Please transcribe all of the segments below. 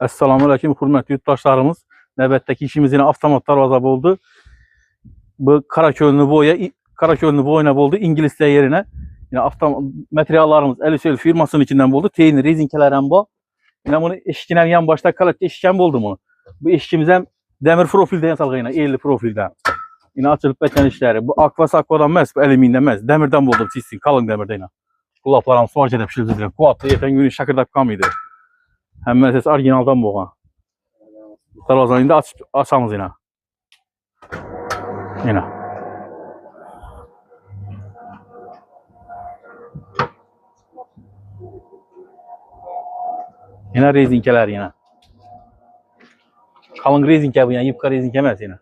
Esselamualeyküm hürmetli yurttaşlarımız. Növbətdəki işimiz yine avtomat darvaza oldu. Bu Karakölünü boyuna oldu. İngilizce yerine yine materiallarımız Elisel firmasının içinden oldu. Teyin rezinkelerim bu. Yine bunu eşkinen yan başta karakter eşken oldu bunu. Bu eşkimizden demir profilden salgı yine 50 profilden. Yine açılıp beten işleri. Bu akvadan mez, bu alüminyumdan mez. Demirden oldu çizsin, kalın demirden yine. Kulaklarım suarca edip şildirdim. Kuatlı yeten günü şakırdak kamıydı. Hem meselesi orijinaldan boğan. Darvazanı indi açamız yine. Yine. Yine rezinkeler yine. Kalın rezinke bu yine, yıpka rezinke emez yine.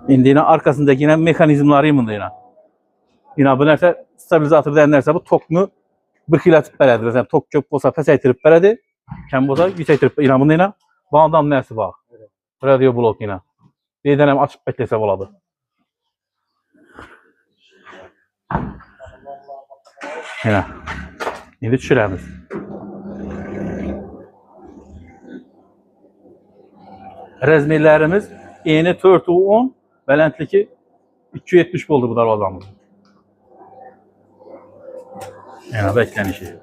İndi yine arkasındaki yine mekanizmları yine. Yine bu nerse stabilizatör denirse bu tokunu bir xil açıb belədir. Məsələn, tok köp olsa pəsəytirib belədir. Kəm olsa yüksəktirib. Yine bunda yine bağdan nərsi var. Radio blok yine. Bir dənəm açıb bekləsə oladı. Yine. İndi düşürəmiz. Rezmirlərimiz eni 4U10, bələndliki 270 oldu bu darvazamız. Yine beklenişi.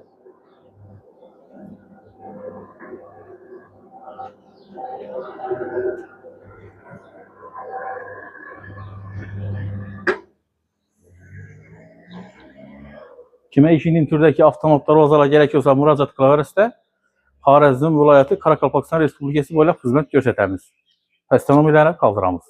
Kime işinin türdeki avtomat darvazalar gerekiyorsa müracaat kılaverəsdə Xarəzm vilayəti Karakalpakstan Respublikası boyunca xidmət göstərəmiz. Pəstənomi ilə qaldıramız.